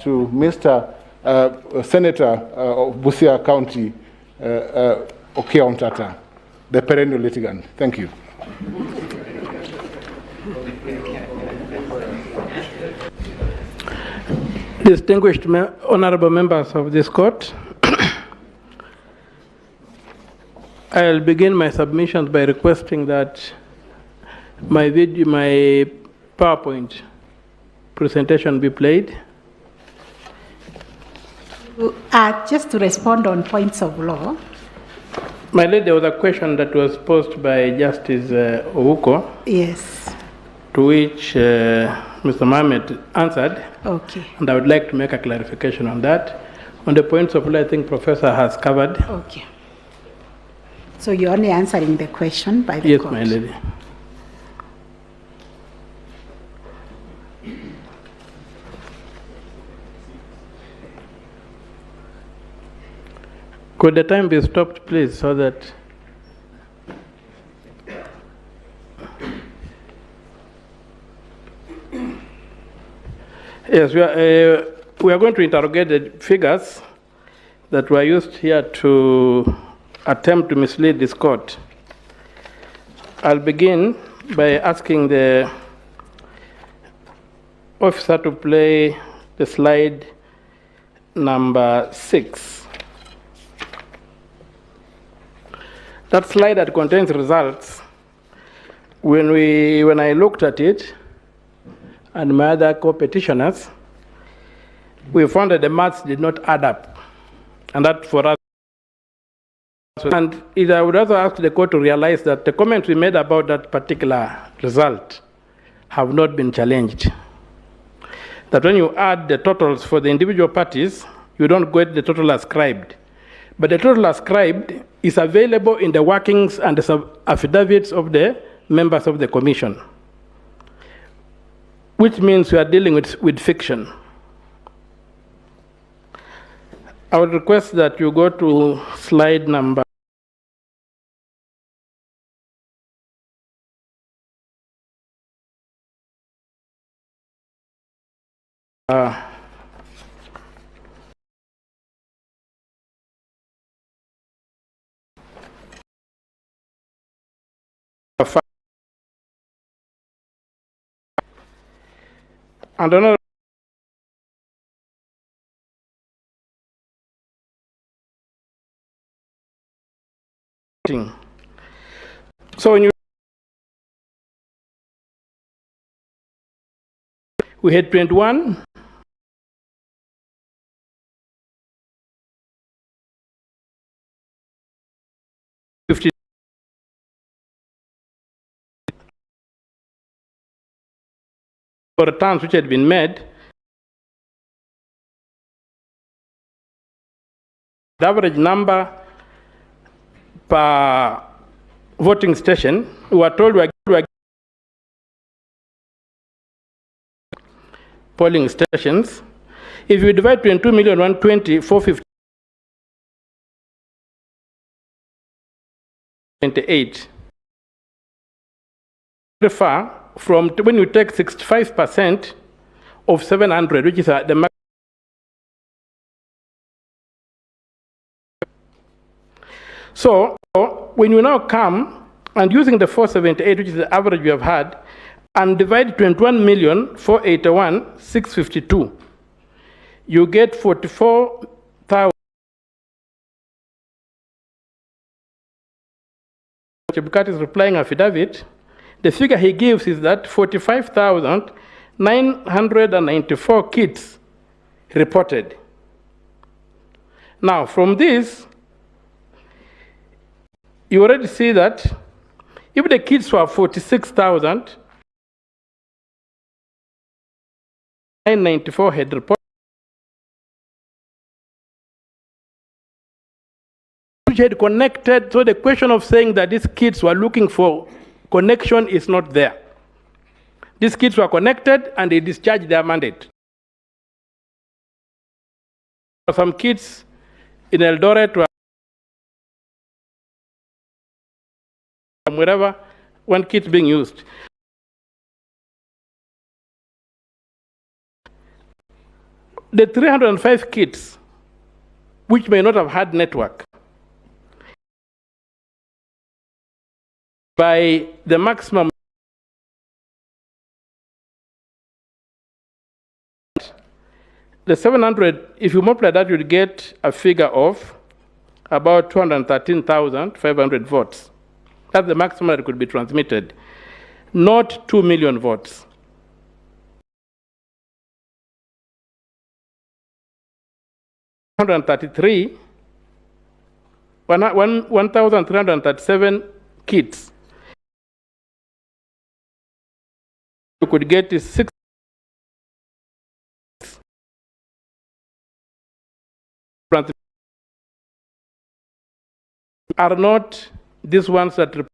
to Mr. Senator of Busia County, Okiya Omtatah, the perennial litigant. Thank you. Distinguished honorable members of this court, I'll begin my submissions by requesting that my PowerPoint presentation be played. Just to respond on points of law. My lady, there was a question that was posed by Justice Ouko. Yes. To which Mr. Mohammed answered. Okay. And I would like to make a clarification on that. On the points of law, I think Professor has covered. Okay. So you're only answering the question by the court? Yes, my lady. Could the time be stopped, please, so that yes, we are going to interrogate the figures that were used here to attempt to mislead this court. I'll begin by asking the officer to play the slide number 6. That slide that contains results, when I looked at it and my other co-petitioners, we found that the maths did not add up. And that for us, and I would also ask the court to realize that the comments we made about that particular result have not been challenged. That when you add the totals for the individual parties, you don't get the total ascribed. But the total ascribed is available in the workings and the affidavits of the members of the commission, which means we are dealing with fiction. I would request that you go to slide number and another thing. So when we had 21 50 for returns which had been made. The average number per voting station, we were told we are polling stations. If you divide 22,120,458, far from when you take 65% of 700, which is the maximum. So when you now come and using the 478, which is the average we have had, and divide 21,481,652, you get 44,000. Chebukati's replying affidavit, the figure he gives is that 45,994 kids reported. Now, from this, you already see that if the kids were 46,994 had reported, which had connected, so the question of saying that these kids were looking for connection is not there. These kids were connected and they discharged their mandate. Some kids in Eldoret were wherever, one kit being used. the 305 kids, which may not have had network, by the maximum the 700, if you multiply that, you'd get a figure of about 213,500 votes. That's the maximum that could be transmitted, not 2 million votes. $133, 1,337 kids. You could get is 6. Are not these ones that the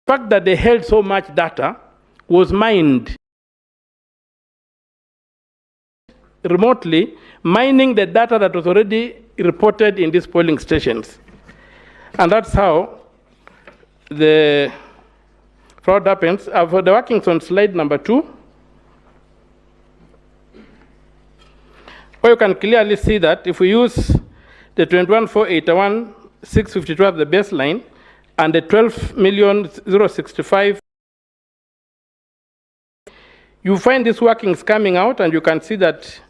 fact that they held so much data was mined remotely, mining the data that was already reported in these polling stations. And that's how the fraud happens. For the workings on slide number 2, where you can clearly see that if we use the 21,481,652 as the baseline and the 12,065,000, you find these workings coming out, and you can see that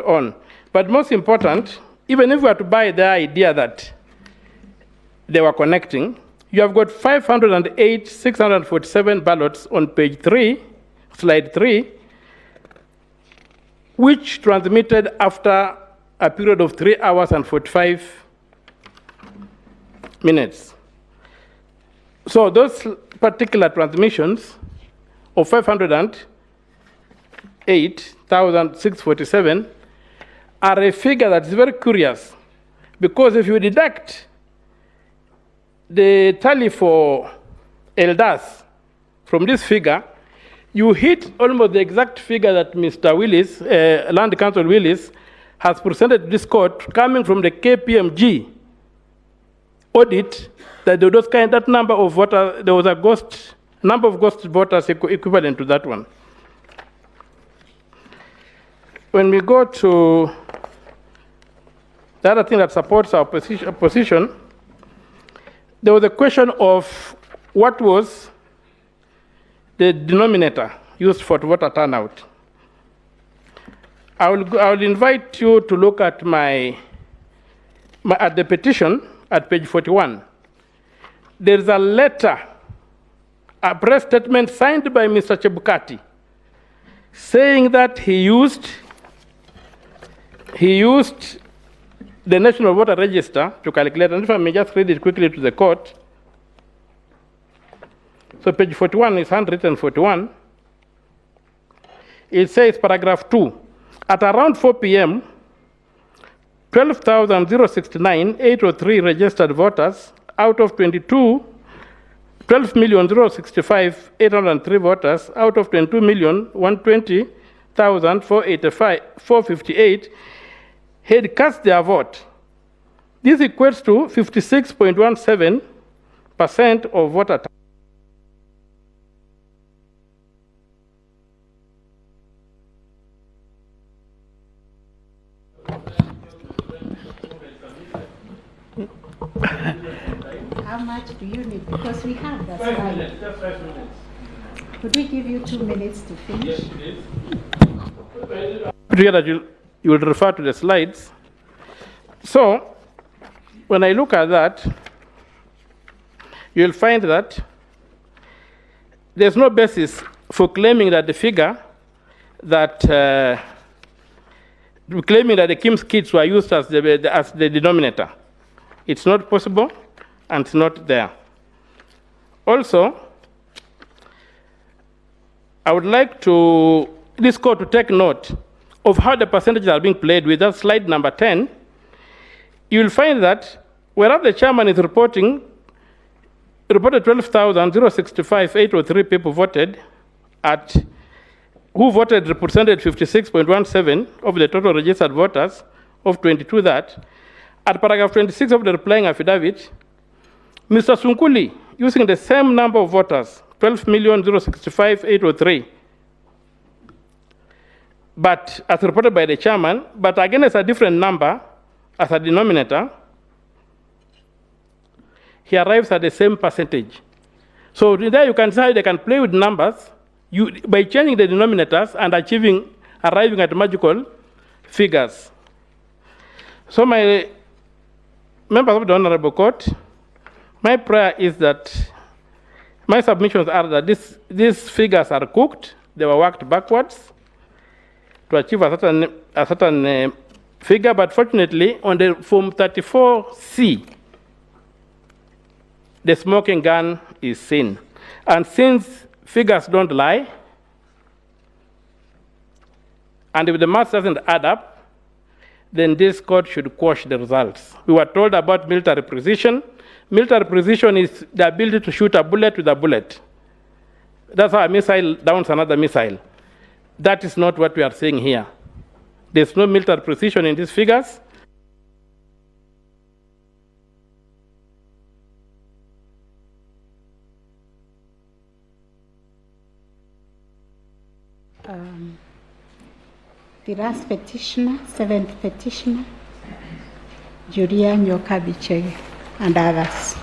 on. But most important, even if we were to buy the idea that they were connecting, you have got 508,647 ballots on page 3, slide 3, which transmitted after a period of 3 hours and 45 minutes. So those particular transmissions of 508,647 are a figure that's very curious, because if you deduct the tally for Elders from this figure, you hit almost the exact figure that Mr. Willis, Land Council Willis, has presented to this court, coming from the KPMG audit, that there was that number of voters, there was a number of ghost voters equivalent to that one. When we go to the other thing that supports our position, there was a question of what was the denominator used for voter turnout. I will invite you to look at at the petition at page 41. There's a letter, a press statement signed by Mr. Chebukati, saying that he used the National Voter Register to calculate, and if I may just read it quickly to the court. So page 41 is handwritten 41. It says, paragraph 2, at around 4 p.m., 12,069,803 registered voters out of 12,065,803 voters out of 22,120,458 had cast their vote. This equates to 56.17% of voter turnout. How much do you need? Because we have that slide. 5 minutes, just 5 minutes. Could we give you 2 minutes to finish? Yes, please. Here that you will refer to the slides. So, when I look at that, you'll find that there's no basis for claiming that the figure that claiming that the Kim's kids were used as the denominator. It's not possible, and it's not there. Also, I would like this court to take note of how the percentages are being played with. That's slide number 10. You will find that whereas the chairman is reported 12,065,803 people voted, who voted represented 56.17 of the total registered voters of 22 that. At paragraph 26 of the replying affidavit, Mr. Sunkuli, using the same number of voters, 12,065,803, but as reported by the chairman, but again as a different number as a denominator, he arrives at the same percentage. So there you can see how they can play with numbers by changing the denominators and arriving at magical figures. So my members of the Honorable Court, my prayer is that my submissions are that these figures are cooked, they were worked backwards to achieve a certain figure, but fortunately on the Form 34C, the smoking gun is seen. And since figures don't lie, and if the math doesn't add up, then this court should quash the results. We were told about military precision. Military precision is the ability to shoot a bullet with a bullet. That's how a missile downs another missile. That is not what we are saying here. There's no military precision in these figures. The last petitioner, 7th petitioner, Julia Nyoka Bichege, and others.